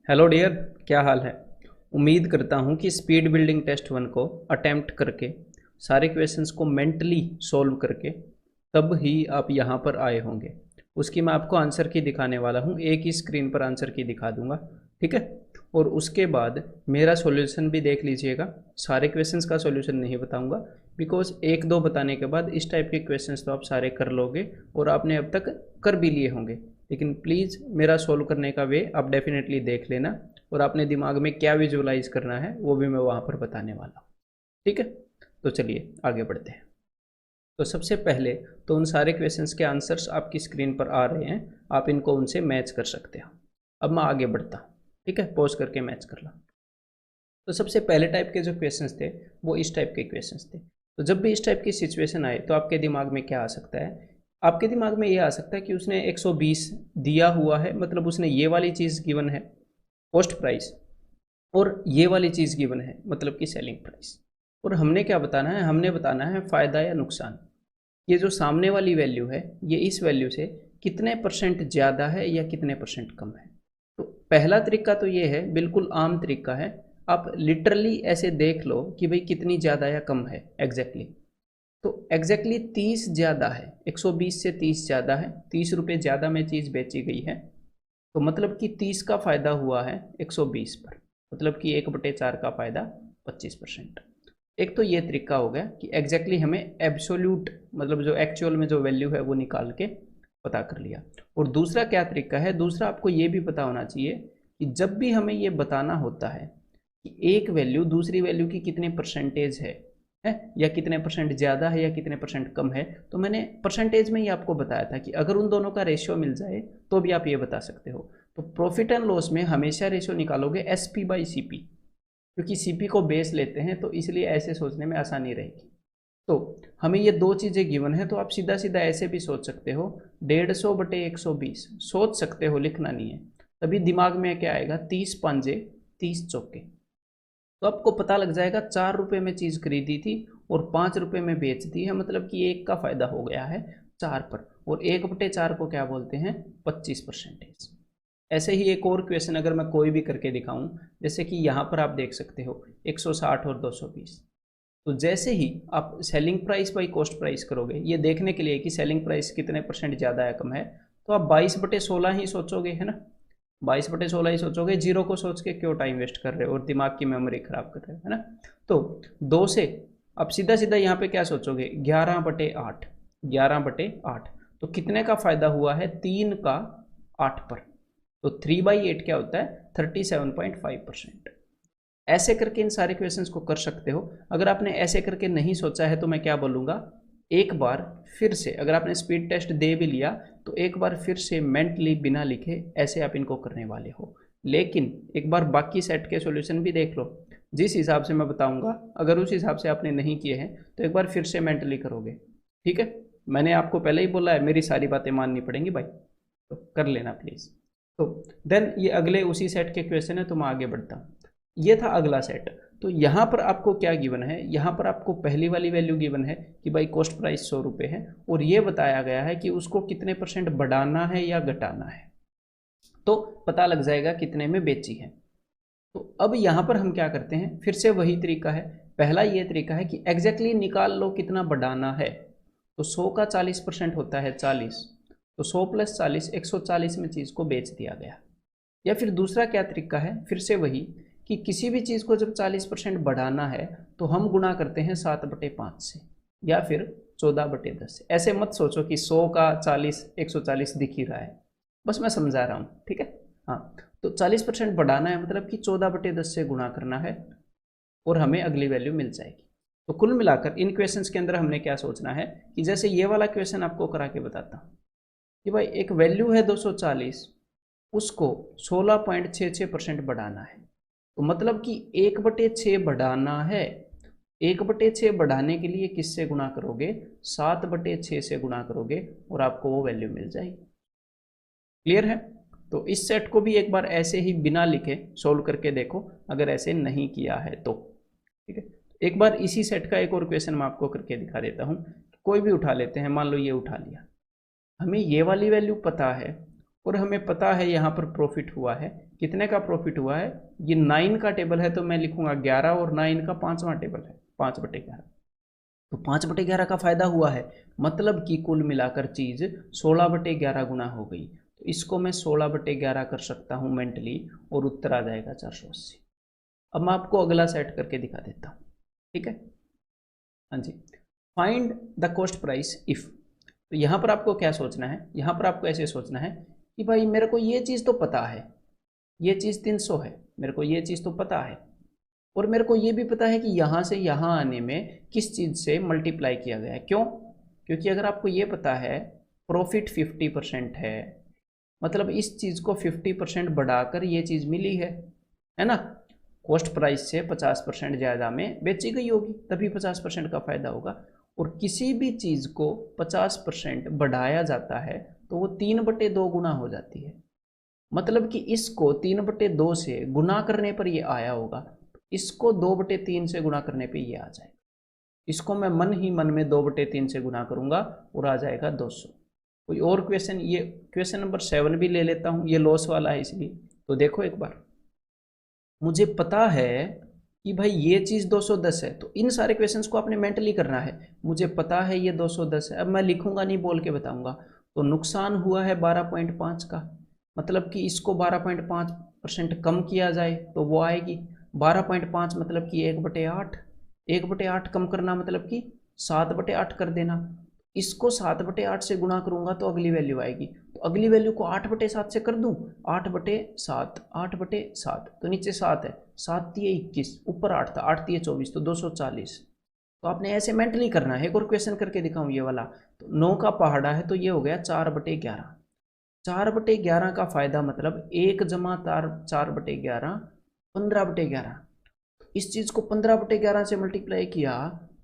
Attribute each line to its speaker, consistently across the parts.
Speaker 1: Hello dear, क्या हाल है। उम्मीद करता हूँ कि स्पीड बिल्डिंग टेस्ट 1 को अटेम्प्ट करके सारे क्वेश्चंस को मेंटली सॉल्व करके तब ही आप यहाँ पर आए होंगे। उसकी मैं आपको आंसर की दिखाने वाला हूँ, एक ही स्क्रीन पर आंसर की दिखा दूंगा, ठीक है। और उसके बाद मेरा सॉल्यूशन भी देख लीजिएगा। सारे क्वेश्चंस का सॉल्यूशन नहीं बताऊंगा, बिकॉज एक दो बताने के बाद इस टाइप के क्वेश्चंस तो आप सारे कर लोगे और आपने अब तक कर भी लिए होंगे। लेकिन प्लीज़ मेरा सोल्व करने का वे आप डेफिनेटली देख लेना, और अपने दिमाग में क्या विजुअलाइज करना है वो भी मैं वहाँ पर बताने वाला हूँ, ठीक है। तो चलिए आगे बढ़ते हैं। तो सबसे पहले तो उन सारे क्वेश्चंस के आंसर्स आपकी स्क्रीन पर आ रहे हैं, आप इनको उनसे मैच कर सकते हो। अब मैं आगे बढ़ता हूँ, ठीक है, पॉज करके मैच कर लो। तो सबसे पहले टाइप के जो क्वेश्चंस थे वो इस टाइप के क्वेश्चंस थे। तो जब भी इस टाइप की सिचुएशन आए तो आपके दिमाग में क्या आ सकता है? आपके दिमाग में ये आ सकता है कि उसने 120 दिया हुआ है, मतलब उसने ये वाली चीज़ गिवन है कॉस्ट प्राइस, और ये वाली चीज़ गिवन है मतलब कि सेलिंग प्राइस। और हमने क्या बताना है? हमने बताना है फ़ायदा या नुकसान। ये जो सामने वाली वैल्यू है ये इस वैल्यू से कितने परसेंट ज़्यादा है या कितने परसेंट कम है। तो पहला तरीका तो ये है, बिल्कुल आम तरीका है। आप लिटरली ऐसे देख लो कि भाई कितनी ज़्यादा या कम है एग्जैक्टली। तो एग्जैक्टली 30 ज़्यादा है, 120 से 30 ज़्यादा है, 30 रुपये ज़्यादा में चीज़ बेची गई है। तो मतलब कि 30 का फ़ायदा हुआ है 120 पर, मतलब कि 1/4 का फ़ायदा 25%। एक तो ये तरीका हो गया कि एग्जैक्टली हमें एब्सोल्यूट मतलब जो एक्चुअल में जो वैल्यू है वो निकाल के पता कर लिया। और दूसरा क्या तरीका है? दूसरा आपको ये भी पता होना चाहिए कि जब भी हमें ये बताना होता है कि एक वैल्यू दूसरी वैल्यू की कितने परसेंटेज है या कितने परसेंट ज़्यादा है या कितने परसेंट कम है, तो मैंने परसेंटेज में ही आपको बताया था कि अगर उन दोनों का रेशियो मिल जाए तो भी आप ये बता सकते हो। तो प्रॉफिट एंड लॉस में हमेशा रेशियो निकालोगे SP/CP, क्योंकि सीपी को बेस लेते हैं तो इसलिए ऐसे सोचने में आसानी रहेगी। तो हमें ये दो चीज़ें गिवन है, तो आप सीधा सीधा ऐसे भी सोच सकते हो 150/120 सोच सकते हो, लिखना नहीं है। तभी दिमाग में क्या आएगा? 30 पांजे 30 चौके। तो आपको पता लग जाएगा 4 रुपये में चीज़ खरीदी थी और 5 रुपये में बेच दी है, मतलब कि एक का फायदा हो गया है 4 पर। और 1/4 को क्या बोलते हैं? 25%। ऐसे ही एक और क्वेश्चन अगर मैं कोई भी करके दिखाऊं, जैसे कि यहाँ पर आप देख सकते हो 160 और 220। तो जैसे ही आप selling price by cost price करोगे, ये देखने के लिए कि सेलिंग प्राइस कितने परसेंट ज़्यादा है कम है, तो आप 22/16 ही सोचोगे, है ना। 22/16 ही सोचोगे, जीरो को सोच के क्यों टाइम वेस्ट कर रहे हो और दिमाग की मेमोरी खराब कर रहे हो, है ना। तो 2 से आप सीधा सीधा यहाँ पे क्या सोचोगे? 11/8, 11/8। तो कितने का फायदा हुआ है? 3 का 8 पर। तो 3/8 क्या होता है? 37.5%। ऐसे करके इन सारे क्वेश्चंस को कर सकते हो। अगर आपने ऐसे करके नहीं सोचा है तो मैं क्या बोलूँगा, एक बार फिर से, अगर आपने स्पीड टेस्ट दे भी लिया तो एक बार फिर से मेंटली बिना लिखे ऐसे आप इनको करने वाले हो। लेकिन एक बार बाकी सेट के सॉल्यूशन भी देख लो, जिस हिसाब से मैं बताऊंगा, अगर उस हिसाब से आपने नहीं किए हैं तो एक बार फिर से मेंटली करोगे, ठीक है। मैंने आपको पहले ही बोला है, मेरी सारी बातें माननी पड़ेंगी भाई, तो कर लेना प्लीज़। तो देन ये अगले उसी सेट के क्वेश्चन है, तो मैं आगे बढ़ता हूँ। ये था अगला सेट। तो यहाँ पर आपको क्या गिवन है? यहाँ पर आपको पहली वाली वैल्यू गिवन है कि भाई कॉस्ट प्राइस 100 रुपये है, और ये बताया गया है कि उसको कितने परसेंट बढ़ाना है या घटाना है। तो पता लग जाएगा कितने में बेची है। तो अब यहाँ पर हम क्या करते हैं? फिर से वही तरीका है। पहला ये तरीका है कि एग्जैक्टली निकाल लो कितना बढ़ाना है। तो 100 का 40% होता है 40, तो 100 + 40 140 में चीज़ को बेच दिया गया। या फिर दूसरा क्या तरीका है? फिर से वही कि किसी भी चीज़ को जब 40% बढ़ाना है तो हम गुणा करते हैं 7/5 से, या फिर 14/10 से। ऐसे मत सोचो कि 100 का 40 140 दिख ही रहा है, बस मैं समझा रहा हूँ, ठीक है। हाँ, तो 40% बढ़ाना है मतलब कि 14/10 से गुणा करना है और हमें अगली वैल्यू मिल जाएगी। तो कुल मिलाकर इन क्वेश्चंस के अंदर हमने क्या सोचना है कि जैसे ये वाला क्वेश्चन आपको करा के बताता हूँ कि भाई एक वैल्यू है 240, उसको 16.66% बढ़ाना है। तो मतलब कि 1/6 बढ़ाना है। 1/6 बढ़ाने के लिए किससे गुणा करोगे? 7/6 से गुणा करोगे और आपको वो वैल्यू मिल जाएगी। क्लियर है? तो इस सेट को भी एक बार ऐसे ही बिना लिखे सोल्व करके देखो, अगर ऐसे नहीं किया है तो, ठीक है। एक बार इसी सेट का एक और क्वेश्चन मैं आपको करके दिखा देता हूँ। कोई भी उठा लेते हैं, मान लो ये उठा लिया, हमें ये वाली वैल्यू पता है और हमें पता है यहाँ पर प्रॉफिट हुआ है कितने का प्रॉफिट हुआ है? ये 9 का टेबल है तो मैं लिखूंगा 11 और 9 का 5वां टेबल है 5/11। तो 5/11 का फायदा हुआ है, मतलब कि कुल मिलाकर चीज 16/11 गुना हो गई। तो इसको मैं 16/11 कर सकता हूं मेंटली और उत्तर आ जाएगा 480। अब मैं आपको अगला सेट करके दिखा देता हूं, ठीक है। हाँ जी, find the cost price if. तो यहाँ पर आपको क्या सोचना है, यहाँ पर आपको ऐसे सोचना है कि भाई मेरे को ये चीज़ तो पता है, ये चीज़ 300 है, मेरे को ये चीज़ तो पता है, और मेरे को ये भी पता है कि यहाँ से यहाँ आने में किस चीज़ से मल्टीप्लाई किया गया है। क्यों? क्योंकि अगर आपको ये पता है प्रॉफिट 50% है, मतलब इस चीज़ को 50% बढ़ाकर ये चीज़ मिली है ना। कॉस्ट प्राइस से 50% ज़्यादा में बेची गई होगी, तभी 50% का फायदा होगा। और किसी भी चीज़ को 50% बढ़ाया जाता है तो वो 3/2 गुना हो जाती है, मतलब कि इसको 3/2 से गुना करने पर ये आया होगा, इसको 2/3 से गुना करने पे ये आ जाएगा। इसको मैं मन ही मन में 2/3 से गुना करूंगा और आ जाएगा 200। कोई और क्वेश्चन, ये क्वेश्चन नंबर 7 भी ले लेता हूँ, ये लॉस वाला है इसलिए। तो देखो एक बार, मुझे पता है कि भाई ये चीज़ 210 है, तो इन सारे क्वेश्चंस को आपने मेंटली करना है। मुझे पता है ये 210 है, अब मैं लिखूंगा नहीं, बोल के बताऊंगा। तो नुकसान हुआ है 12.5 का, मतलब कि इसको 12.5% कम किया जाए तो वो आएगी 12.5, मतलब कि 1/8। 1/8 कम करना मतलब कि 7/8 कर देना। इसको 7/8 से गुणा करूंगा तो अगली वैल्यू आएगी, तो अगली वैल्यू को 8/7 से कर दूं, 8/7, 8/7, तो नीचे 7 है, 7×3 = 21, ऊपर 8 था, 8×3 = 24, तो 240। तो आपने ऐसे मेंटली करना है। एक और क्वेश्चन करके दिखाऊं ये वाला, तो 9 का पहाड़ा है तो ये हो गया 4/11। 4/11 का फायदा मतलब 1 जमा 4/11 15/11। इस चीज़ को 15/11 से मल्टीप्लाई किया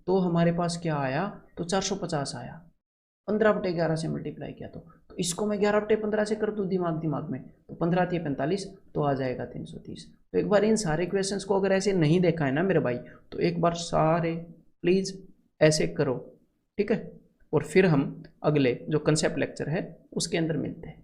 Speaker 1: तो हमारे पास क्या आया, तो 450 आया। 15/11 से मल्टीप्लाई किया तो इसको मैं 11/15 से कर दूँ दिमाग दिमाग में, तो 15×3 = 45, तो आ जाएगा 330। तो एक बार इन सारे क्वेश्चंस को अगर ऐसे नहीं देखा है ना मेरे भाई, तो एक बार सारे प्लीज़ ऐसे करो, ठीक है। और फिर हम अगले जो कंसेप्ट लेक्चर है उसके अंदर मिलते हैं।